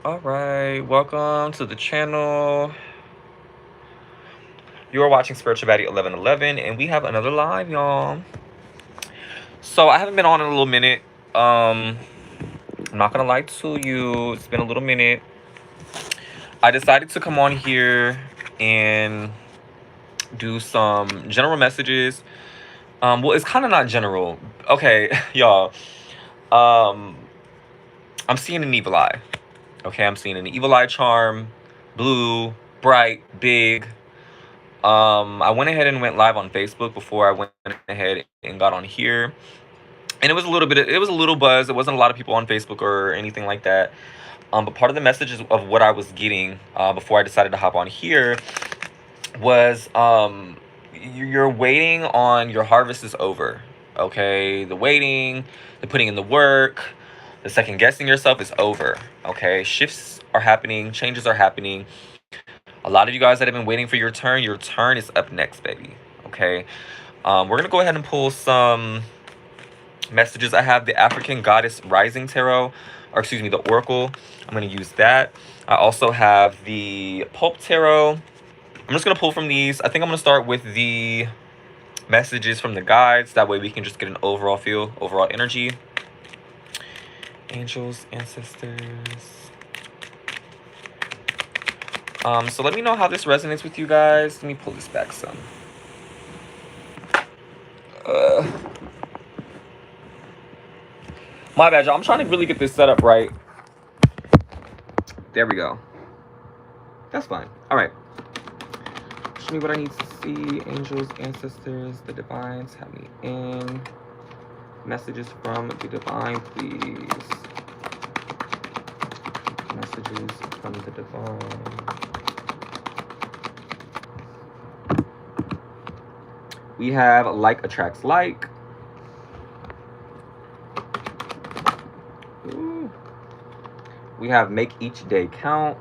Alright, welcome to the channel. You are watching Spiritual Baddie 1111, and we have another live, y'all. So I haven't been on in a little minute. I'm not gonna lie to you, it's been a little minute. I decided to come on here and do some general messages. Well, it's kind of not general. Okay, y'all. Um, I'm seeing an evil eye. Okay, I'm seeing an evil eye charm, blue, bright, big. I went ahead and went live on Facebook before I went ahead and got on here, and it was a little buzz. It wasn't a lot of people on Facebook or anything like that. But part of the messages of what I was getting before I decided to hop on here was you're waiting on your harvest is over. Okay, the waiting, the putting in the work, the second guessing yourself is over. Okay, shifts are happening, changes are happening. A lot of you guys that have been waiting for your turn is up next, baby. Okay, we're gonna go ahead and pull some messages. I have the African Goddess Rising Tarot, or excuse me, the Oracle. I'm gonna use that. I also have the Pulp Tarot. I'm just gonna pull from these. I think I'm gonna start with the messages from the guides. That way we can just get an overall feel, overall energy. Angels, ancestors. So let me know how this resonates with you guys. Let me pull this back some. My bad, y'all. I'm trying to really get this set up right. There we go. That's fine. All right. Show me what I need to see. Angels, ancestors, the divines, have me in. Messages from the divine, please. Messages from the divine. We have like attracts like. Ooh. We have make each day count.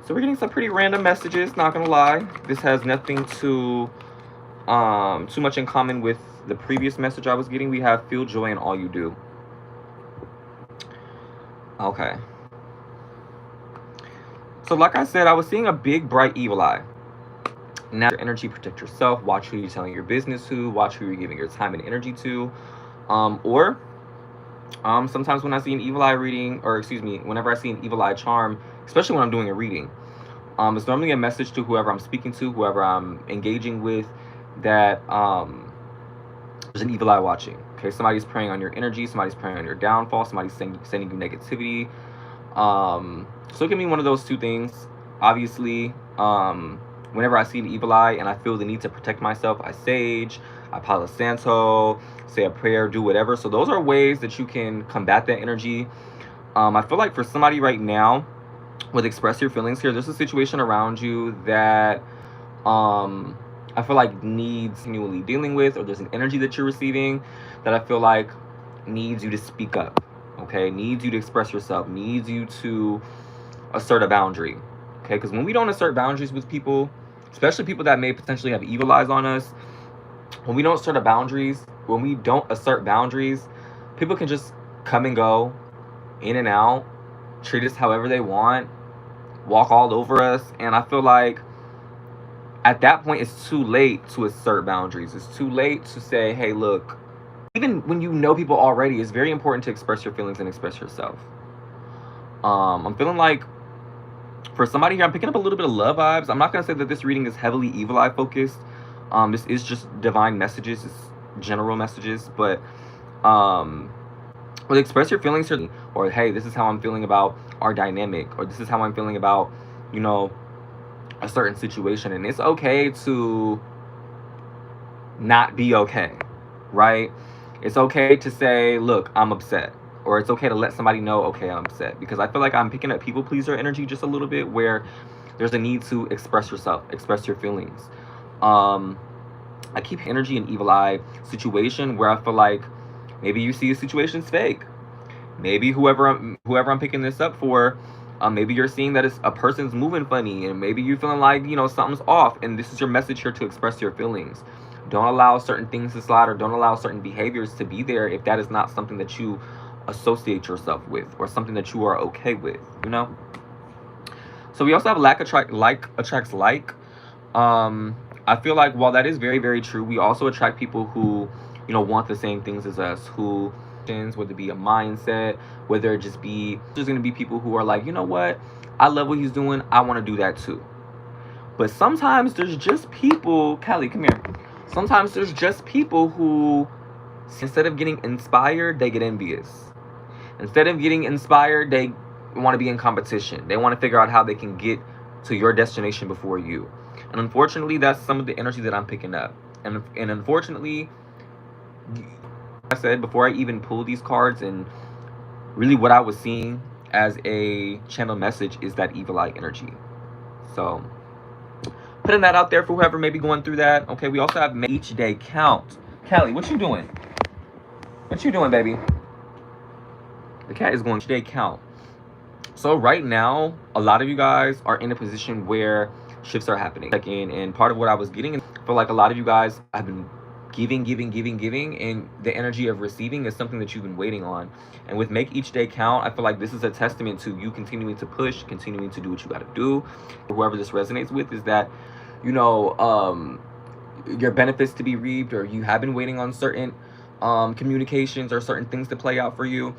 So we're getting some pretty random messages, not gonna lie. This has nothing too much in common with the previous message I was getting. We have feel joy in all you do. Okay. So like I said, I was seeing a big bright evil eye. Now your energy, protect yourself, watch who you're telling your business to, watch who you're giving your time and energy to. Sometimes when I see an evil eye reading, or excuse me, whenever I see an evil eye charm, especially when I'm doing a reading, it's normally a message to whoever I'm speaking to, whoever I'm engaging with, that there's an evil eye watching. Okay, somebody's preying on your energy, somebody's preying on your downfall, somebody's sending you negativity. So it can be one of those two things. Obviously, whenever I see an evil eye and I feel the need to protect myself, I sage, I Palo Santo, say a prayer, do whatever. So those are ways that you can combat that energy. I feel like for somebody right now, with express your feelings here, there's a situation around you that I feel like needs continually dealing with, or there's an energy that you're receiving that I feel like needs you to speak up. Okay, needs you to express yourself, needs you to assert a boundary. Okay, because when we don't assert boundaries with people, especially people that may potentially have evil eyes on us, when we don't assert boundaries, people can just come and go, in and out, treat us however they want, walk all over us. And I feel like at that point it's too late to assert boundaries. It's too late to say, hey, look, even when you know people already, it's very important to express your feelings and express yourself. I'm feeling like for somebody here, I'm picking up a little bit of love vibes. I'm not going to say that this reading is heavily evil eye focused. This is just divine messages, it's general messages, but express your feelings, or hey, this is how I'm feeling about our dynamic, or this is how I'm feeling about, you know, a certain situation. And it's okay to not be okay, right? It's okay to say, look, I'm upset. Or it's okay to let somebody know, okay, I'm upset. Because I feel like I'm picking up people pleaser energy just a little bit, where there's a need to express yourself, express your feelings. I keep energy in evil eye situation where I feel like maybe you see a situation's fake. Maybe whoever I'm picking this up for, maybe you're seeing that it's a person's moving funny, and maybe you're feeling like, you know, something's off, and this is your message here to express your feelings. Don't allow certain things to slide, or don't allow certain behaviors to be there if that is not something that you associate yourself with, or something that you are okay with, you know? So we also have like attracts like. I feel like while that is very, very true, we also attract people who, you know, want the same things as us, who, whether it be a mindset, whether it just be, there's going to be people who are like, you know what, I love what he's doing, I want to do that too. But sometimes there's just people, Callie, come here. Sometimes there's just people who, instead of getting inspired, they get envious. Instead of getting inspired, they want to be in competition. They want to figure out how they can get to your destination before you. And unfortunately, that's some of the energy that I'm picking up. And unfortunately, I said before I even pulled these cards, and really what I was seeing as a channel message is that evil eye energy. So putting that out there for whoever may be going through that. Okay, we also have each day count. Callie, what you doing? What you doing, baby? The cat is going each day count. So right now, a lot of you guys are in a position where shifts are happening. And part of what I was getting, I feel like a lot of you guys have been giving, and the energy of receiving is something that you've been waiting on. And with make each day count, I feel like this is a testament to you continuing to push, continuing to do what you got to do. Whoever this resonates with is that, you know, your benefits to be reaped, or you have been waiting on certain communications or certain things to play out for you.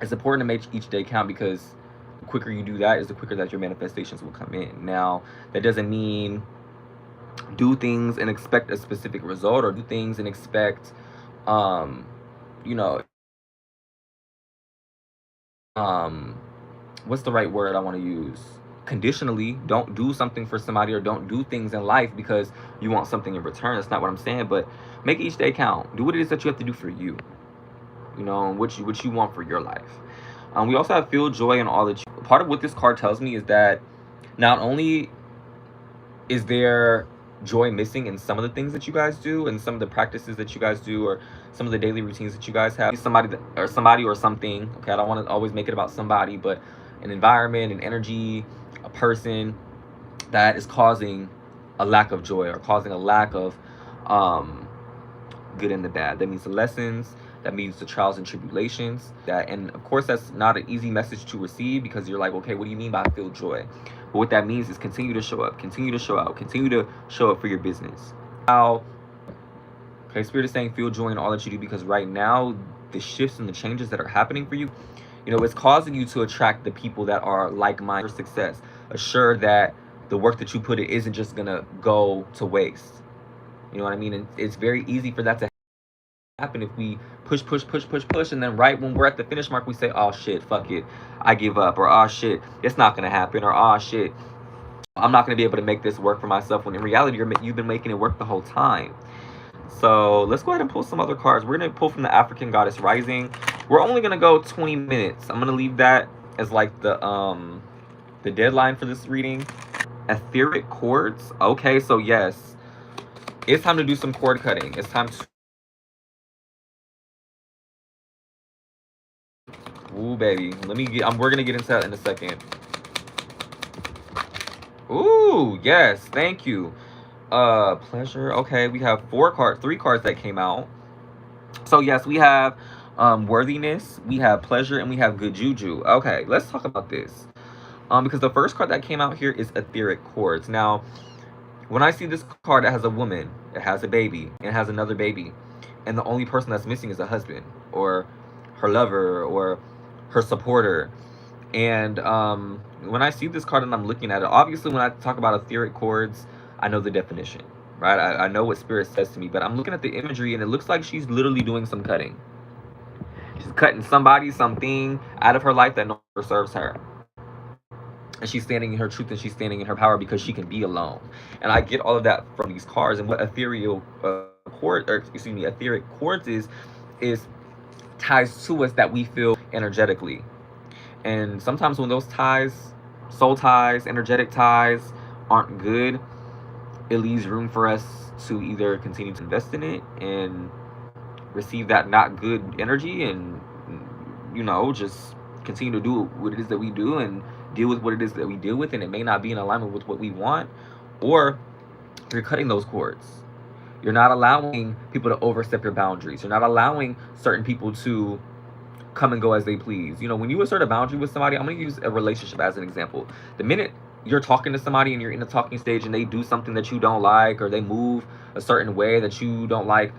It's important to make each day count, because the quicker you do that is the quicker that your manifestations will come in. Now, that doesn't mean do things and expect a specific result, or do things and expect, you know, what's the right word I want to use? Conditionally. Don't do something for somebody, or don't do things in life because you want something in return. That's not what I'm saying, but make each day count. Do what it is that you have to do for you, you know, what you want for your life. We also have feel joy in all that you. Part of what this card tells me is that not only is there joy missing in some of the things that you guys do, and some of the practices that you guys do, or some of the daily routines that you guys have. Somebody or something. Okay, I don't want to always make it about somebody, but an environment, an energy, a person that is causing a lack of joy, or causing a lack of good and the bad. That means the lessons, that means the trials and tribulations. And of course, that's not an easy message to receive, because you're like, okay, what do you mean by feel joy? But what that means is continue to show up, continue to show out, continue to show up for your business. Now, okay, Spirit is saying feel joy in all that you do, because right now, the shifts and the changes that are happening for you, you know, it's causing you to attract the people that are like-minded for success. Assure that the work that you put in isn't just gonna go to waste. You know what I mean? And it's very easy for that to happen if we push, and then right when we're at the finish mark, we say, oh shit, fuck it, I give up, or oh shit, it's not gonna happen, or oh shit, I'm not gonna be able to make this work for myself, when in reality you've been making it work the whole time. So let's go ahead and pull some other cards. We're gonna pull from the African Goddess Rising. We're only gonna go 20 minutes. I'm gonna leave that as like the deadline for this reading. Etheric cords. Okay, so yes, it's time to do some cord cutting. It's time to. Ooh, baby. Let me get. We're gonna get into that in a second. Ooh, yes. Thank you. Pleasure. Okay, we have 3 cards that came out. So yes, we have worthiness, we have pleasure, and we have good juju. Okay, let's talk about this. Because the first card that came out here is etheric cords. Now, when I see this card that has a woman, it has a baby, and it has another baby, and the only person that's missing is a husband, or her lover, or her supporter. And when I see this card and I'm looking at it, obviously when I talk about etheric cords, I know the definition, right? I know what Spirit says to me, but I'm looking at the imagery, and it looks like she's literally doing some cutting. She's cutting somebody, something out of her life that no longer serves her. And she's standing in her truth, and she's standing in her power, because she can be alone. And I get all of that from these cards. And what etheric cords is ties to us that we feel energetically. And sometimes when those ties, soul ties, energetic ties, aren't good, it leaves room for us to either continue to invest in it and receive that not good energy, and, you know, just continue to do what it is that we do and deal with what it is that we deal with, and it may not be in alignment with what we want. Or you're cutting those cords. You're not allowing people to overstep your boundaries. You're not allowing certain people to come and go as they please. You know, when you assert a boundary with somebody, I'm going to use a relationship as an example. The minute you're talking to somebody and you're in the talking stage and they do something that you don't like, or they move a certain way that you don't like,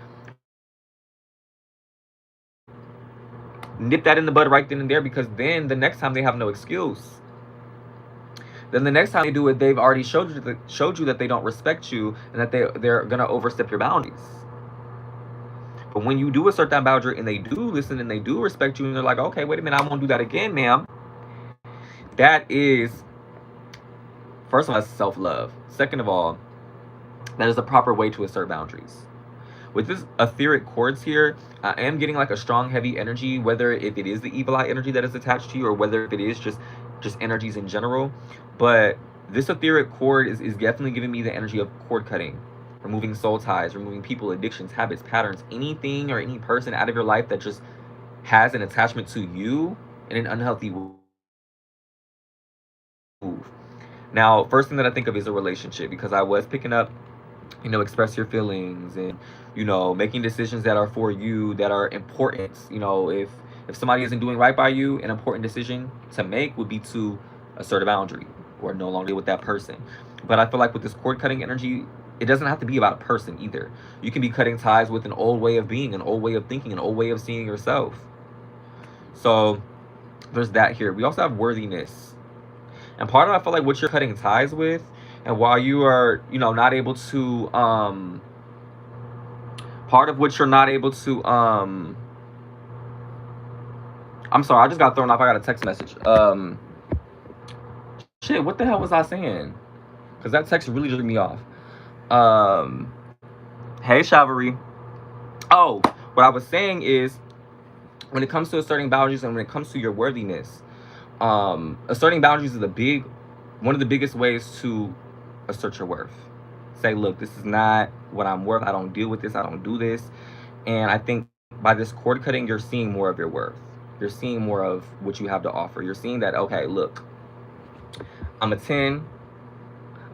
nip that in the bud right then and there, because then the next time they have no excuse. Then the next time they do it, they've already showed you that they don't respect you, and that they're gonna overstep your boundaries. But when you do assert that boundary and they do listen and they do respect you, and they're like, okay, wait a minute, I won't do that again, ma'am. That is, first of all, that's self-love. Second of all, that is the proper way to assert boundaries. With this etheric quartz here, I am getting like a strong, heavy energy, whether if it is the evil eye energy that is attached to you, or whether if it is just energies in general. But this etheric cord is definitely giving me the energy of cord cutting, removing soul ties, removing people, addictions, habits, patterns, anything or any person out of your life that just has an attachment to you in an unhealthy move. Now, first thing that I think of is a relationship, because I was picking up, you know, express your feelings, and, you know, making decisions that are for you, that are important. You know, if somebody isn't doing right by you, an important decision to make would be to assert a boundary or no longer deal with that person. But I feel like with this cord cutting energy, it doesn't have to be about a person either. You can be cutting ties with an old way of being, an old way of thinking, an old way of seeing yourself. So there's that here. We also have worthiness. And part of it, I feel like what you're cutting ties with, and while you are, you know, not able to, part of what you're not able to, I'm sorry, I just got thrown off. I got a text message. Shit, what the hell was I saying? Because that text really threw me off. Hey, Chivalry. Oh, what I was saying is, when it comes to asserting boundaries and when it comes to your worthiness, asserting boundaries is one of the biggest ways to assert your worth. Say, look, this is not what I'm worth. I don't deal with this. I don't do this. And I think by this cord cutting, you're seeing more of your worth. You're seeing more of what you have to offer. You're seeing that, okay, look, I'm a 10.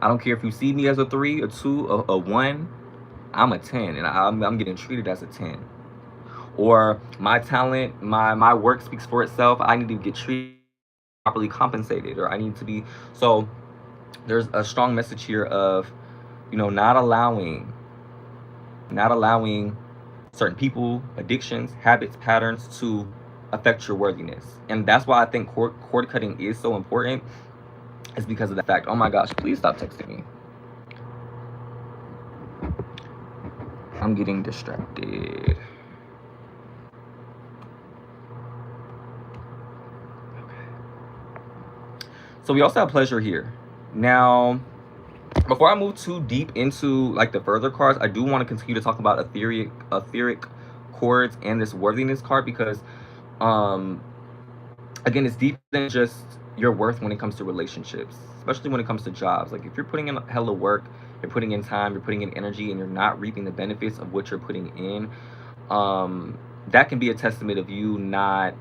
I don't care if you see me as a 3, a 2, a 1. I'm a 10, and I'm getting treated as a 10. Or my talent, my work speaks for itself. I need to get treated, properly compensated, or I need to be. So there's a strong message here of, you know, not allowing certain people, addictions, habits, patterns to affect your worthiness. And that's why I think cord cutting is so important, is because of the fact. Oh my gosh, please stop texting me. I'm getting distracted. Okay. So we also have pleasure here. Now, before I move too deep into like the further cards, I do want to continue to talk about etheric cords and this worthiness card, because again, it's deeper than just your worth when it comes to relationships, especially when it comes to jobs. Like, if you're putting in hella work, you're putting in time, you're putting in energy, and you're not reaping the benefits of what you're putting in, that can be a testament of you not,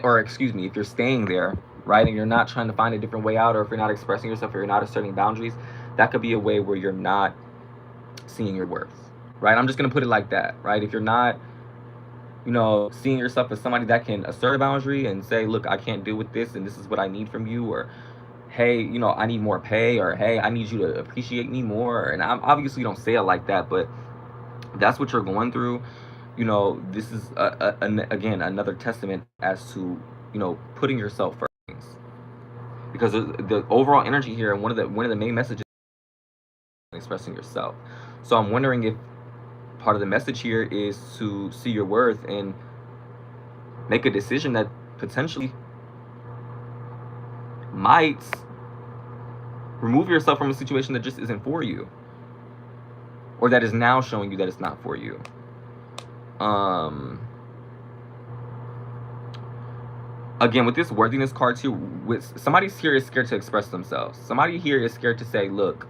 or excuse me, if you're staying there, right, and you're not trying to find a different way out, or if you're not expressing yourself, or you're not asserting boundaries, that could be a way where you're not seeing your worth, right? I'm just going to put it like that, right? If you're not, you know, seeing yourself as somebody that can assert a boundary and say, look, I can't deal with this, and this is what I need from you, or hey, you know, I need more pay, or hey, I need you to appreciate me more. And I'm obviously don't say it like that, but that's what you're going through. You know, this is again another testament as to, you know, putting yourself first, because the overall energy here, and one of the main messages is expressing yourself. So I'm wondering if part of the message here is to see your worth and make a decision that potentially might remove yourself from a situation that just isn't for you, or that is now showing you that it's not for you. Again, with this worthiness card too, with somebody's here is scared to express themselves. Somebody here is scared to say, look,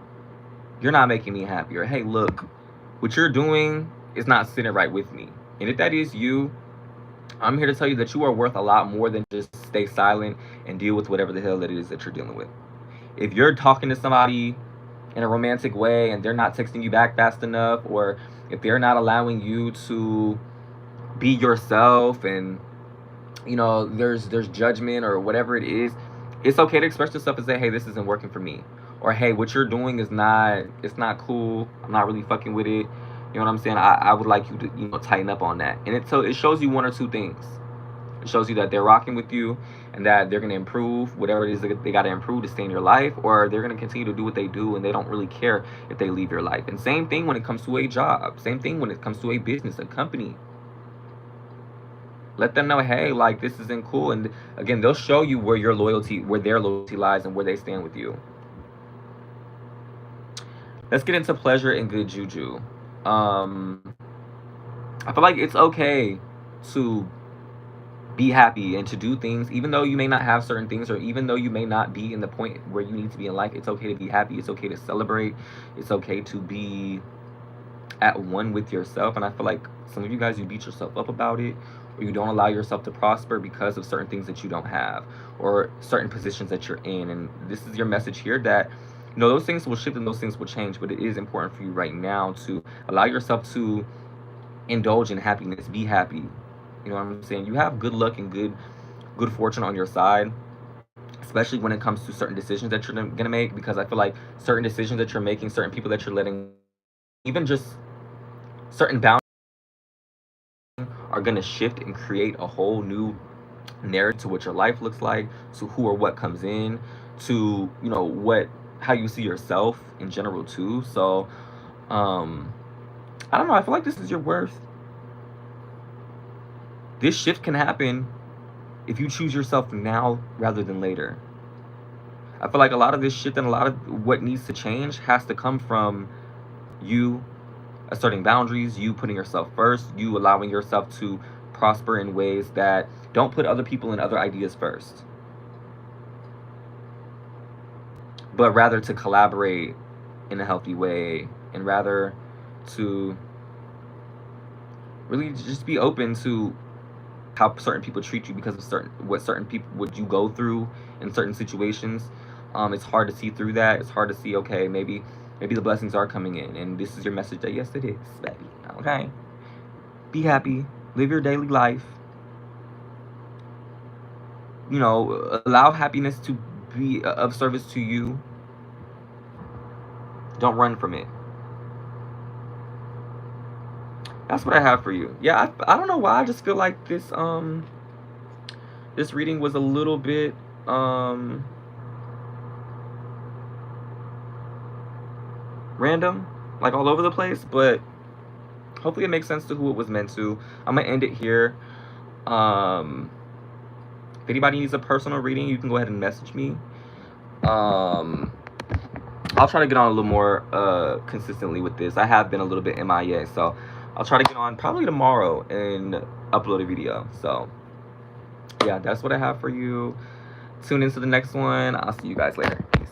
you're not making me happy, or hey, look, what you're doing is not sitting right with me. And if that is you, I'm here to tell you that you are worth a lot more than just stay silent and deal with whatever the hell it is that you're dealing with. If you're talking to somebody in a romantic way and they're not texting you back fast enough, or if they're not allowing you to be yourself and you know, there's judgment or whatever it is, it's okay to express yourself and say, hey, this isn't working for me. Or hey, what you're doing is not, it's not cool. I'm not really fucking with it. You know what I'm saying? I would like you to, you know, tighten up on that. And it shows you one or two things. It shows you that they're rocking with you and that they're gonna improve whatever it is that they gotta improve to stay in your life, or they're gonna continue to do what they do and they don't really care if they leave your life. And same thing when it comes to a job, same thing when it comes to a business, a company. Let them know, hey, like, this isn't cool. And again, they'll show you where your loyalty, where their loyalty lies and where they stand with you. Let's get into pleasure and good juju. I feel like it's okay to be happy and to do things, even though you may not have certain things, or even though you may not be in the point where you need to be in life. It's okay to be happy. It's okay to celebrate. It's okay to be at one with yourself. And I feel like some of you guys, you beat yourself up about it, or you don't allow yourself to prosper because of certain things that you don't have, or certain positions that you're in. And this is your message here that, you know, those things will shift and those things will change, but it is important for you right now to allow yourself to indulge in happiness. Be happy. You know what I'm saying? You have good luck and good fortune on your side, especially when it comes to certain decisions that you're gonna make, because I feel like certain decisions that you're making, certain people that you're letting, even just certain boundaries are gonna shift and create a whole new narrative to what your life looks like, to who or what comes in, to, you know, what, how you see yourself in general too. So I don't know, I feel like this is your worth. This shift can happen if you choose yourself now rather than later. I feel like a lot of this shit and a lot of what needs to change has to come from you asserting boundaries, you putting yourself first, you allowing yourself to prosper in ways that don't put other people and other ideas first, but rather to collaborate in a healthy way, and rather to really just be open to how certain people treat you because of certain people, what you go through in certain situations. It's hard to see through that. It's hard to see, okay, maybe the blessings are coming in, and this is your message that yes, it is, baby. Okay, be happy, live your daily life. You know, allow happiness to be of service to you. Don't run from it. That's what I have for you. Yeah, I don't know why. I just feel like this this reading was a little bit random, like all over the place, but hopefully it makes sense to who it was meant to. I'm gonna end it here. If anybody needs a personal reading, you can go ahead and message me. I'll try to get on a little more consistently with this. I have been a little bit MIA, so I'll try to get on probably tomorrow and upload a video. So yeah, that's what I have for you. Tune into the next one. I'll see you guys later. Peace.